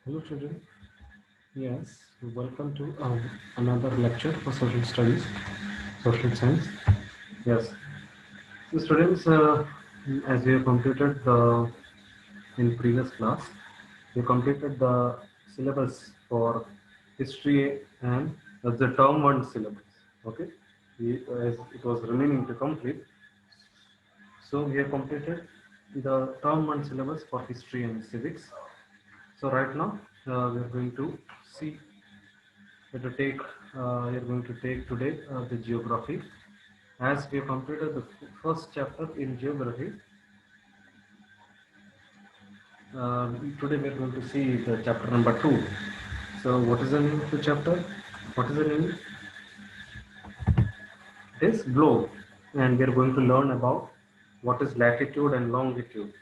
Hello children, yes, welcome to another lecture for social studies, social science. Yes, so students, as we have completed in previous class, we completed the syllabus for history and the term one syllabus. Okay, as it was remaining to complete, so we have completed the term one syllabus for history and civics. So right now we are going to see we are going to take today the geography. As we have completed the first chapter in geography, today we are going to see the chapter number 2. So what is the name of the chapter? What is the name? It is globe, and we are going to learn about what is latitude and longitude.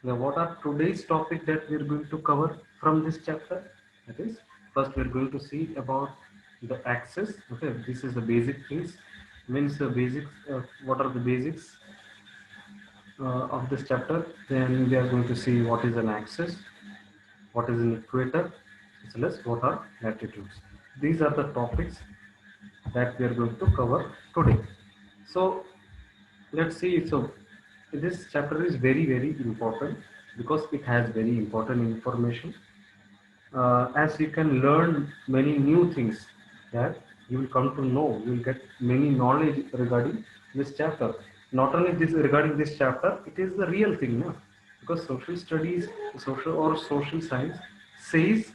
Now, what are today's topic that we are going to cover from this chapter? That is, first we are going to see about the axis. Okay, this is the basic things. Means the basics. What are the basics of this chapter? Then we are going to see what is an axis, what is an equator, as well as what are latitudes. These are the topics that we are going to cover today. So let's see. So this chapter is very important because it has very important information. As you can learn many new things that you will come to know, you will get many knowledge regarding this chapter. Not only this regarding this chapter, it is the real thing now, because social studies, social or social science says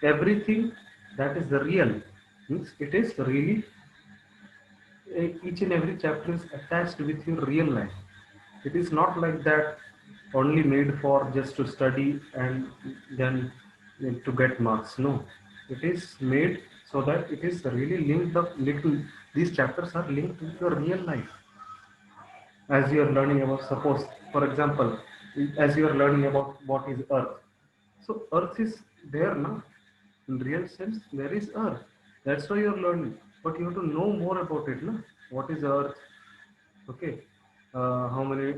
everything that is the real. Means it is really each and every chapter is attached with your real life. It is not like that only made for just to study and then to get marks. No, it is made so that it is really linked up. Little these chapters are linked with your real life. As you are learning about, suppose, for example, as you are learning about what is Earth. So Earth is there now. In real sense, there is Earth. That's why you are learning. But you have to know more about it, no? What is Earth? Okay, how many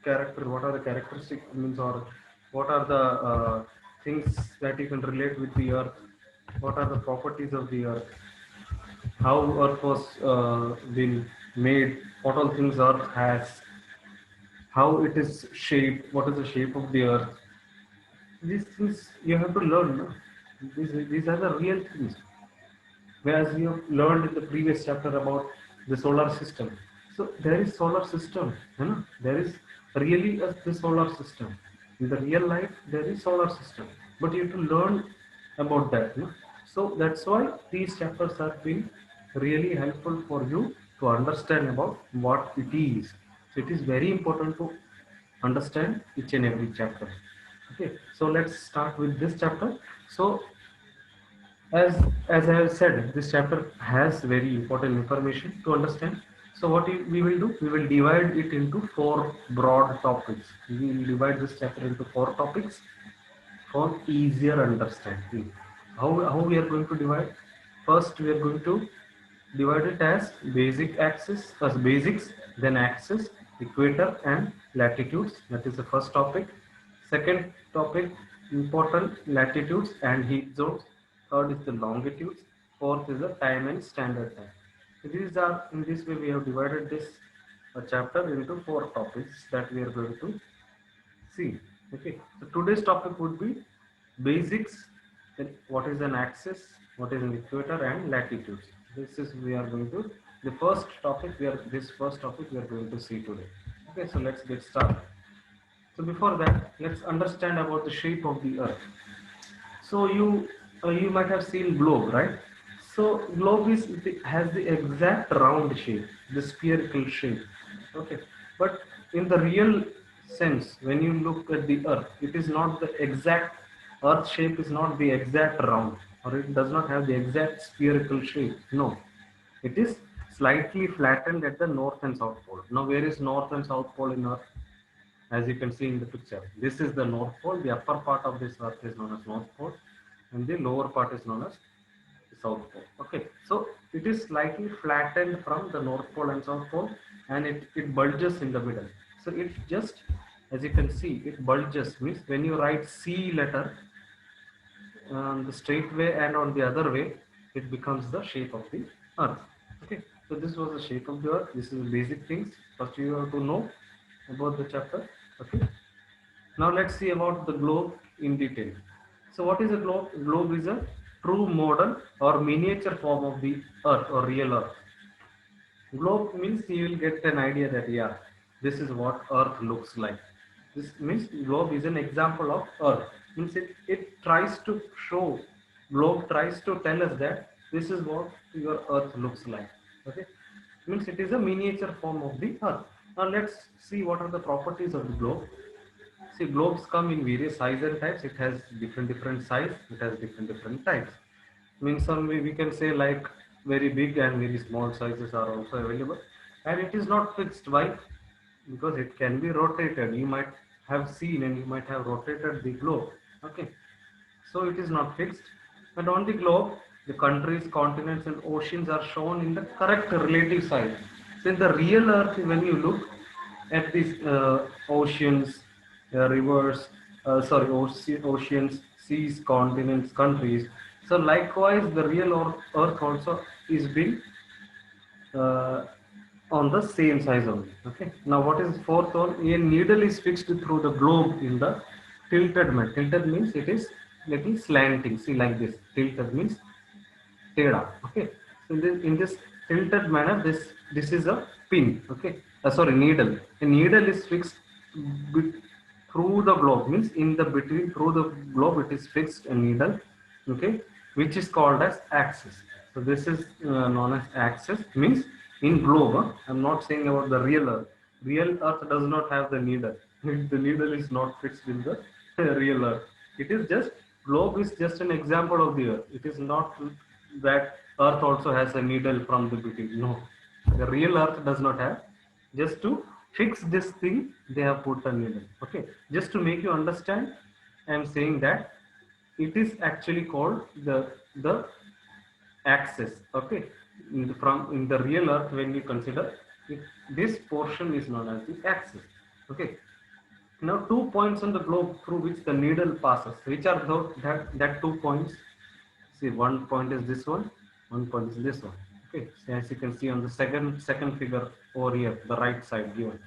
what are the characteristic means, or what are the things that you can relate with the earth, what are the properties of the earth, how earth was been made, what all things earth has, how it is shaped, what is the shape of the earth. These things you have to learn, no? These are the real things. Whereas you learned in the previous chapter about the solar system. So there is solar system, you know? There is really the solar system. In the real life, there is solar system, but you have to learn about that. No? So that's why these chapters have been really helpful for you to understand about what it is. So it is very important to understand each and every chapter. Okay, so let's start with this chapter. So as I have said, this chapter has very important information to understand. So what we will do, we will divide it into four broad topics. We will divide this chapter into four topics for easier understanding. How we are going to divide? First, we are going to divide it as basic axis, as basics, then axis, equator, and latitudes. That is the first topic. Second topic, important latitudes and heat zones. Third is the longitudes. Fourth is the time and standard time. So these are, in this way we have divided this chapter into four topics that we are going to see. Okay. So today's topic would be basics. Then what is an axis? What is an equator and latitudes? This is we are going to the first topic. This first topic we are going to see today. Okay. So let's get started. So before that, let's understand about the shape of the Earth. So you might have seen globe, right? So globe has the exact round shape, the spherical shape. Okay, but in the real sense, when you look at the Earth, it is not the exact Earth shape is not the exact round, or it does not have the exact spherical shape. No, it is slightly flattened at the north and south pole. Now, where is north and south pole in Earth? As you can see in the picture, this is the north pole. The upper part of this earth is known as north pole, and the lower part is known as the south pole. Okay, so it is slightly flattened from the north pole and south pole, and it bulges in the middle. So it just, as you can see, it bulges, means when you write C letter, the straight way and on the other way, it becomes the shape of the earth. Okay, so this was the shape of the earth. This is basic things. First, you have to know about the chapter. Okay, now let's see about the globe in detail. So, what is a globe? Globe is a true model or miniature form of the earth or real earth. Globe means you will get an idea that yeah, this is what earth looks like. This means globe is an example of earth. Means it tries to show, globe tries to tell us that this is what your earth looks like. Okay, means it is a miniature form of the earth. Now let's see what are the properties of the globe. See, globes come in various size and types. It has different size. It has different types. Means some we can say like very big and very small sizes are also available, and it is not fixed. Why? Because it can be rotated. You might have seen and you might have rotated the globe. Okay, so it is not fixed. And on the globe, the countries, continents, and oceans are shown in the correct relative size. So in the real Earth, when you look at these oceans, rivers, oceans, seas, continents, countries. So likewise, the real Earth also is being uh, on the same size only. Okay. Now, what is fourth one? A needle is fixed through the globe in the tilted manner. Tilted means it is little slanting. See, like this. Tilted means teda. Okay. So in this tilted manner, this is a pin. Okay. Sorry, needle. A needle is fixed through the globe. Means in the between through the globe, it is fixed a needle. Okay, which is called as axis. So this is known as axis. Means in globe. I'm not saying about the real Earth. Real Earth does not have the needle. The needle is not fixed in the real Earth. It is just globe is just an example of the Earth. It is not that Earth also has a needle from the beginning. No, the real Earth does not have. Just to fix this thing, they have put a needle. Okay, just to make you understand, I am saying that it is actually called the axis. Okay, in the real Earth, when you consider it, this portion is known as the axis. Okay. Now, 2 points on the globe through which the needle passes. Which are those, that 2 points? See, one point is this one point is this one. Okay, so as you can see on the second figure over here, the right side given.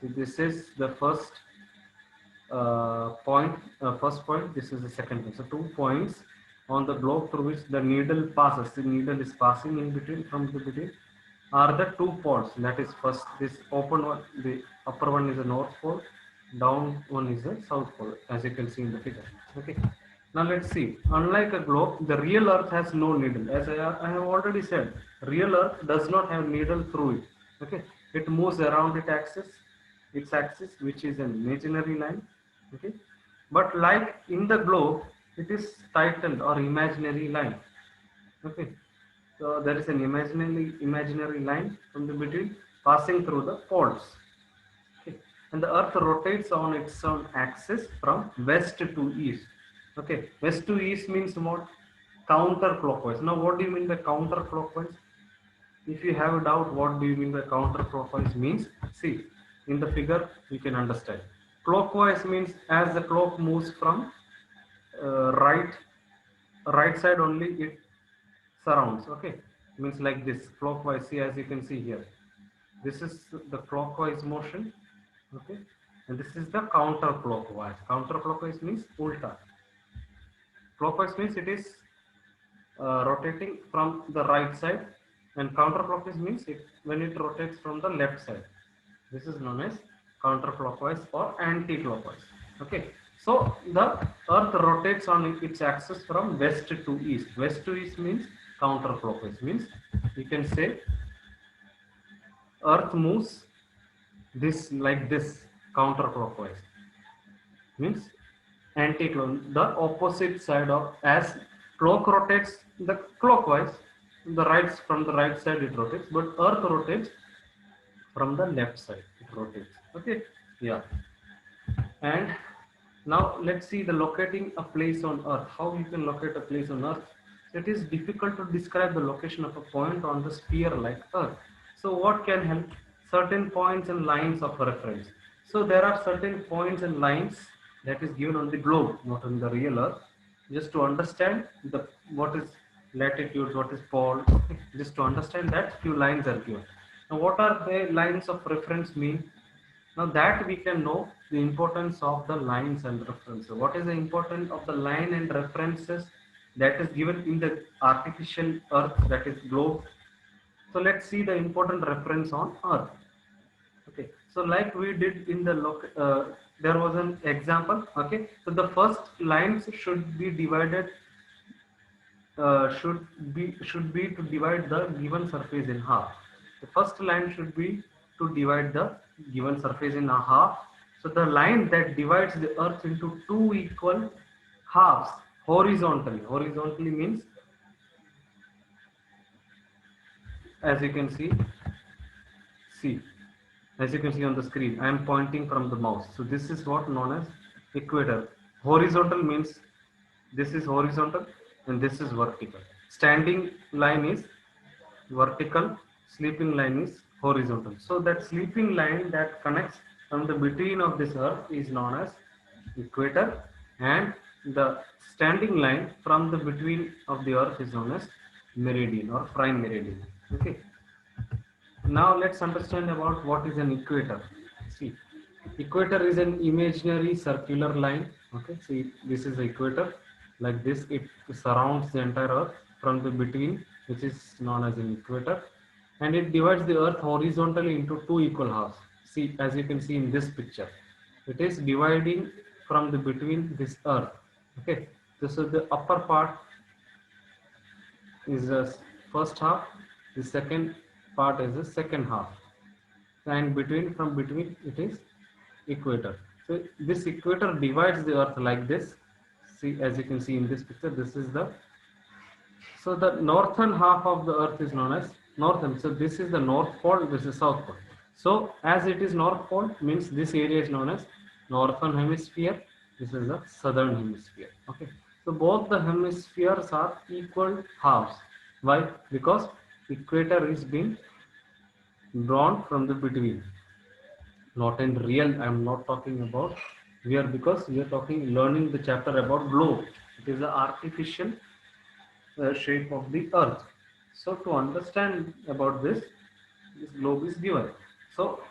So this is the first point. First point. This is the second point. So 2 points on the globe through which the needle passes. The needle is passing in between from the between are the 2 poles. That is first this open one. The upper one is the north pole. Down one is the south pole, as you can see in the figure. Okay. Now let's see. Unlike a globe, the real Earth has no needle. As I have already said, real Earth does not have needle through it. Okay. It moves around its axis, which is an imaginary line. Okay. But like in the globe, it is titled or imaginary line. Okay. So there is an imaginary line from the between passing through the poles. Okay. And the Earth rotates on its own axis from west to east. Okay, west to east means what? Counterclockwise. Now, what do you mean by counterclockwise? If you have a doubt, what do you mean by counterclockwise means? See, in the figure, you can understand. Clockwise means as the clock moves from right side only, it surrounds. Okay, means like this clockwise. See, as you can see here, this is the clockwise motion. Okay, and this is the counterclockwise. Counterclockwise means ulta. Clockwise means it is rotating from the right side, and counterclockwise means when it rotates from the left side. This is known as counterclockwise or anti-clockwise. Okay, so the Earth rotates on its axis from west to east. West to east means counterclockwise. Means you can say Earth moves this like this counterclockwise. Means anti-clockwise, the opposite side of as clock rotates the clockwise, from the right side it rotates, but Earth rotates from the left side. It rotates. Okay, yeah. And now let's see the locating a place on Earth. How you can locate a place on Earth? It is difficult to describe the location of a point on the sphere like Earth. So what can help? Certain points and lines of reference. So there are certain points and lines that is given on the globe, not on the real Earth. just to understand the what is latitude, what is pole, okay, just to understand that few lines are given. Now what are the lines of reference mean? Now that we can know the importance of the lines and references. What is the importance of the line and references that is given in the artificial earth, that is globe? So let's see the important reference on earth. Okay, so like we did in the there was an example. Okay, so the first lines should be divided, should be to divide the given surface in half. The first line should be to divide the given surface in a half. So the line that divides the earth into two equal halves horizontally. Horizontally means, as you can see, as you can see on the screen, I am pointing from the mouse. So this is what known as equator. Horizontal means this is horizontal and this is vertical. Standing line is vertical, sleeping line is horizontal. So that sleeping line that connects from the between of this earth is known as equator, and the standing line from the between of the earth is known as meridian or prime meridian. Okay. Now let's understand about what is an equator. See, equator is an imaginary circular line. Okay, see, this is the equator. Like this, it surrounds the entire earth from the between, which is known as an equator, and it divides the earth horizontally into two equal halves. See, as you can see in this picture, it is dividing from the between this earth. Okay, this is the upper part is the first half, the second part is the second half, and between, from between, it is equator. So this equator divides the earth like this. See, as you can see in this picture, this is the, so the northern half of the earth is known as northern. So this is the north pole, this is south pole. So as it is north pole, means this area is known as northern hemisphere, this is the southern hemisphere. Okay, so both the hemispheres are equal halves. Why? Because equator is being drawn from the between, not in real. I am not talking about here, because we are talking learning the chapter about globe. It is the artificial shape of the earth. So to understand about this, this globe is given. So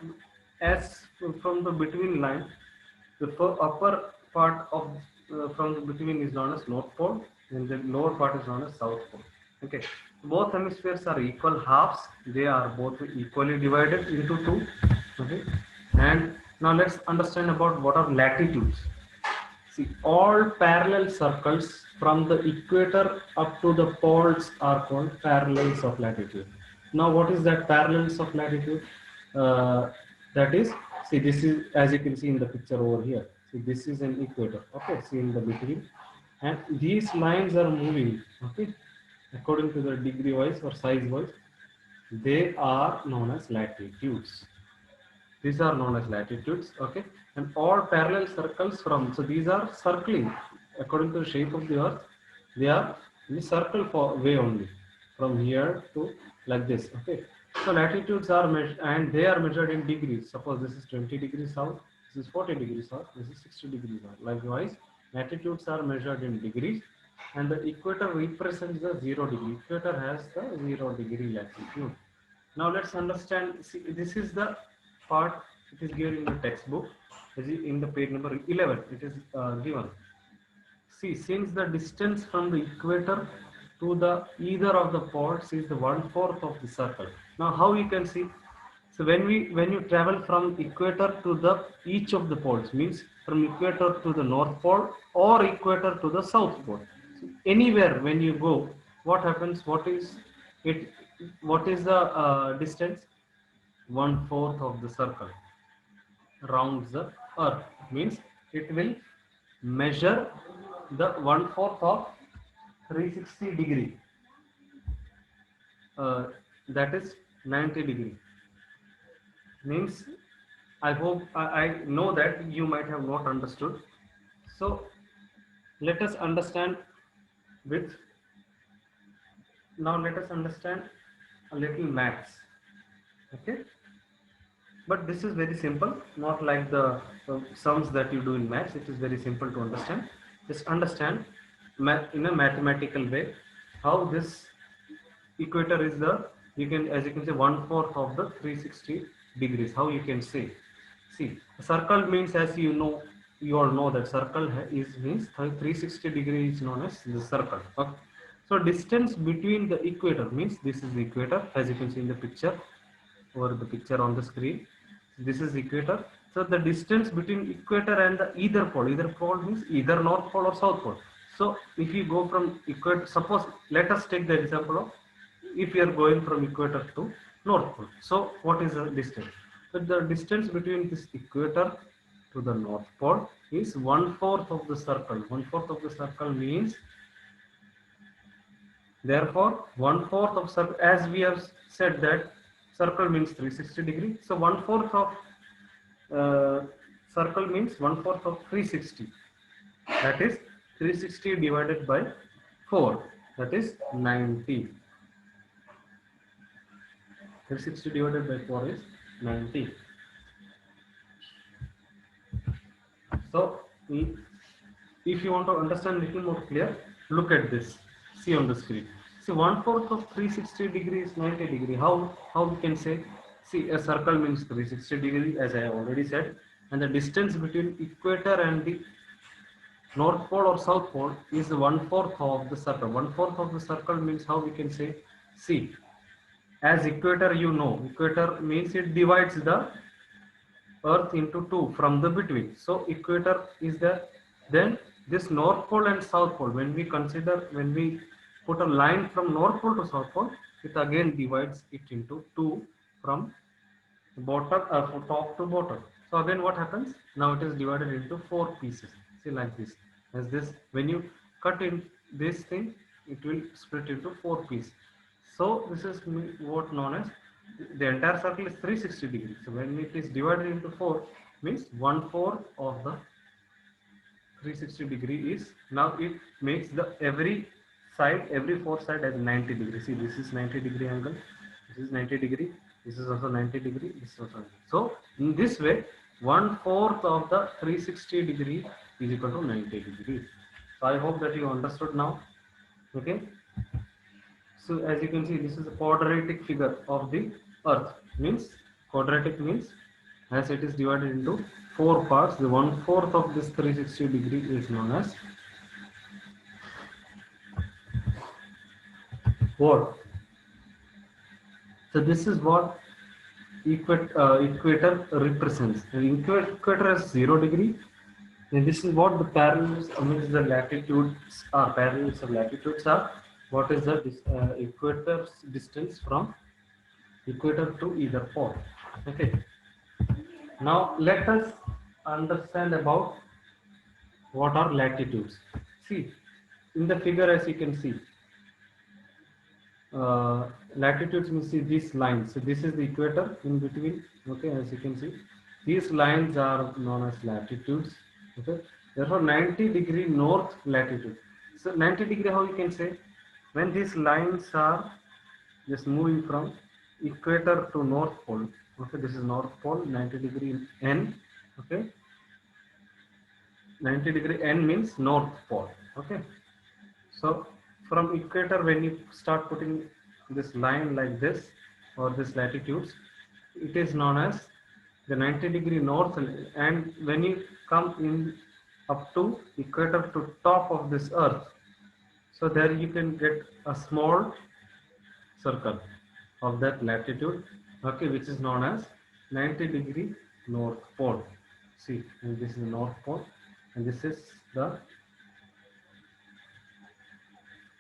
as from the between line, the upper part of from the between is known as north pole, and the lower part is known as south pole. Okay, both hemispheres are equal halves. They are both equally divided into two. Okay, and now let's understand about what are latitudes. See, all parallel circles from the equator up to the poles are called parallels of latitude. Now, what is that parallels of latitude? That is, see, this is, as you can see in the picture over here. See, this is an equator. Okay, see in the between, and these lines are moving. Okay, according to the degree wise or size wise, they are known as latitudes. These are known as latitudes. Okay, and all parallel circles from, so these are circling according to the shape of the earth. They are in the circle for way only, from here to like this. Okay, so latitudes are measured, and they are measured in degrees. Suppose this is 20 degrees south, this is 40 degrees south, this is 60 degrees north. Likewise, latitudes are measured in degrees, and the equator represents the 0 degree. Equator has the 0 degree latitude. Now let's understand. See, this is the part, it is given in the textbook. In the page number 11, it is given. See, since the distance from the equator to the either of the poles is the 1/4 of the circle. Now, how you can see? So when you travel from equator to the each of the poles, means from equator to the north pole or equator to the south pole. So anywhere when you go, what happens? What is it? What is the distance? 1/4 of the circle rounds the earth, means it will measure the 1/4 of 360 degree, that is 90 degree. Means I hope I know that you might have not understood. So let us understand with, now let us understand a little maths. Okay, but this is very simple, not like the sums that you do in maths. It is very simple to understand. Just understand. in a mathematical way, how this equator is the, you can, as you can say, 1/4 of the 360 degrees. How you can say? See, a circle means, as you know, you all know that circle is means 360 degree is known as the circle. Okay. So distance between the equator means this is the equator, as you can see in the picture, over the picture on the screen. This is equator. So the distance between equator and the either pole means either north pole or south pole. So if you go from equator, suppose let us take the example of, if you are going from equator to north pole. So what is the distance? So the distance between this equator to the north pole is 1/4 of the circle. 1/4 of the circle means, therefore 1/4 of circle, as we have said that circle means 360 degree. So 1/4 of circle means 1/4 of 360. That is 360 divided by 4. That is 90. 360 divided by 4 is 90. So if you want to understand little more clear, look at this. See on the screen. See, 1/4 of 360 degree is 90 degree. How we can say? See, a circle means 360 degree, as I have already said, and the distance between equator and the north pole or south pole is 1/4 of the circle. 1/4 of the circle means, how we can say? See, as equator, you know, equator means it divides the earth into two from the between. So equator is the, then this north pole and south pole, when we consider, when we put a line from north pole to south pole, it again divides it into two from bottom, from top to bottom. So again what happens? Now it is divided into 4 pieces. See, like this. As this, when you cut in this thing, it will split into 4 pieces. So this is what known as, the entire circle is 360 degrees. So when it is divided into 4, means 1/4 of the 360 degree is, now it makes the every side, every 4 side as 90 degrees. See, this is 90 degree angle, this is 90 degree, this is also 90 degree, this is also 90. So in this way, 1/4 of the 360 degree is equal to 90 degree. So I hope that you understood now. Okay. So as you can see, this is a quadratic figure of the earth. Means quadratic means, as it is divided into 4 parts, the 1/4 of this 360 degree is known as what? So this is what equator represents. And equator has 0 degree, and this is what the parallels, means the latitudes are, parallels of latitudes are. What is the equator's distance from equator to either pole? Okay. Now let us understand about what are latitudes. See, in the figure, as you can see, latitudes means, see these lines. So this is the equator in between. Okay, as you can see, these lines are known as latitudes. Okay, therefore 90 degree north latitude. So 90 degree, how you can say? When these lines are just moving from equator to north pole. Okay, this is north pole, 90 degree N. Okay, 90 degree N means north pole. Okay, so from equator, when you start putting this line like this, or this latitudes, it is known as the 90 degree north. And when you come in up to equator to top of this earth, so there you can get a small circle of that latitude, okay, which is known as 90 degree north pole. See, and this is the north pole, and this is the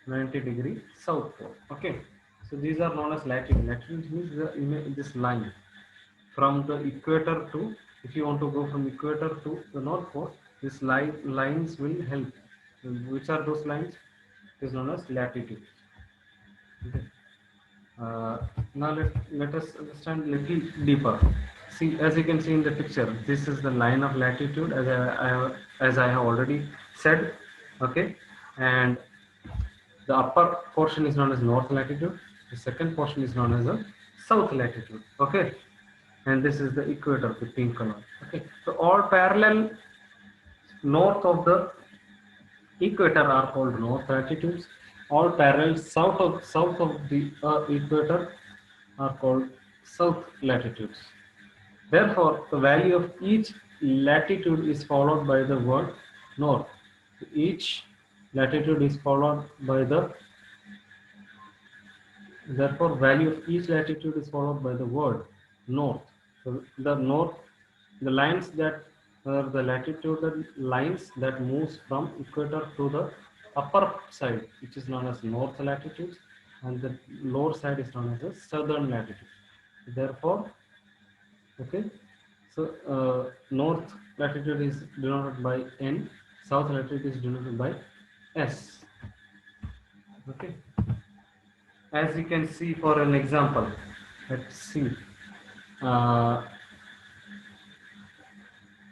90 degree south pole. Okay, so these are known as latitude. Latitude means this line from the equator to, if you want to go from equator to the north pole, this lines will help. Which are those lines? It is known as latitude. Okay. Now let us understand a little deeper. See, as you can see in the picture, this is the line of latitude, as I have already said. Okay, and the upper portion is known as north latitude. The second portion is known as the south latitude. Okay, and this is the equator, the pink color. Okay, so all parallel north of the equator are called north latitudes. All parallels south of the equator are called south latitudes. Therefore, the value of each latitude is followed by the word north. Each latitude is followed by the Therefore, value of each latitude is followed by the word north. So the north, the lines that are the latitudinal lines that moves from equator to the upper side, which is known as north latitudes, and the lower side is known as the southern latitude. Therefore, okay, so north latitude is denoted by N, south latitude is denoted by S. Okay. As you can see, for an example, let's see. Uh,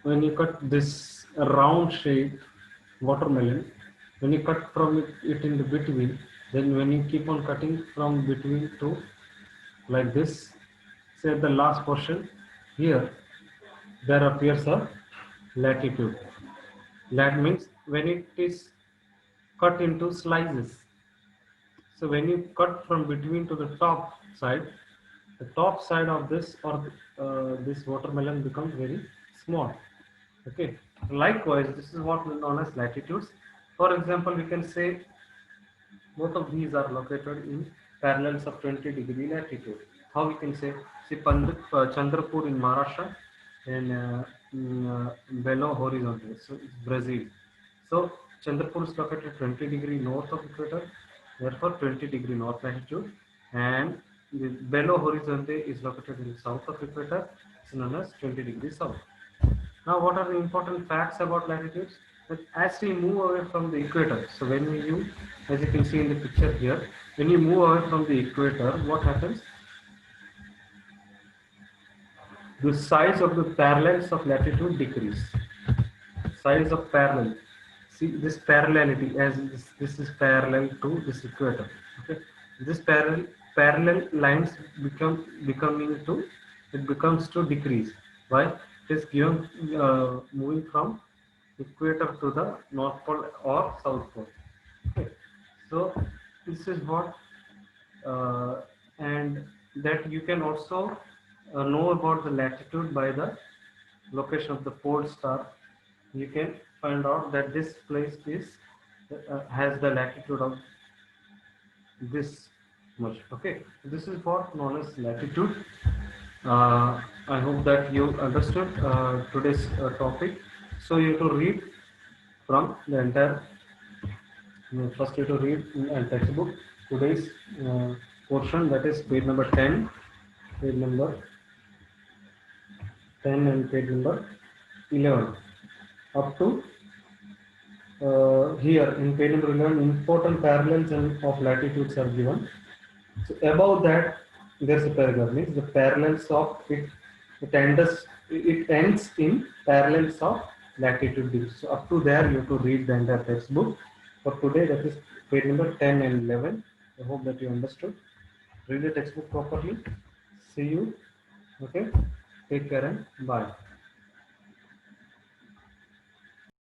when you cut this round shaped watermelon, when you cut from it in the between, then when you keep on cutting from between to like this, say the last portion here, there appears a latitude. That means when it is cut into slices. So when you cut from between to the top side of this or this watermelon becomes very small. Okay. Likewise, this is what is known as latitudes. For example, we can say both of these are located in parallels of 20-degree latitude. How we can say, see Chandrapur in Maharashtra and Belo Horizonte, so it's Brazil. So Chandrapur is located 20-degree north of equator, therefore 20-degree north latitude, and the Belo Horizonte is located in the south of equator, it's known as 20-degree south. Now, what are the important facts about latitudes? That as we move away from the equator, so when you, as you can see in the picture here, when you move away from the equator, what happens? The size of the parallels of latitude decrease. Size of parallel. See this parallelity, as this is parallel to this equator. Okay, this parallel lines becoming to, it becomes to decrease. Why? It is given moving from equator to the north pole or south pole. Okay. So this is what, and that you can also know about the latitude by the location of the pole star. You can find out that this place is has the latitude of this much. Okay, this is what known as latitude. I hope that you understood today's topic. So you have to read from the entire. First, you have to read in textbook today's portion, that is page number 10, page number 10 and page number 11 up to here in page number 11. Important parallels and of latitudes are given. So above that there's a paragraph, means the parallels of it, it ends in parallels of latitude degree. So up to there you have to read the entire textbook. For today, that is page number 10 and 11. I hope that you understood. Read the textbook properly. See you. Okay. Take care and bye.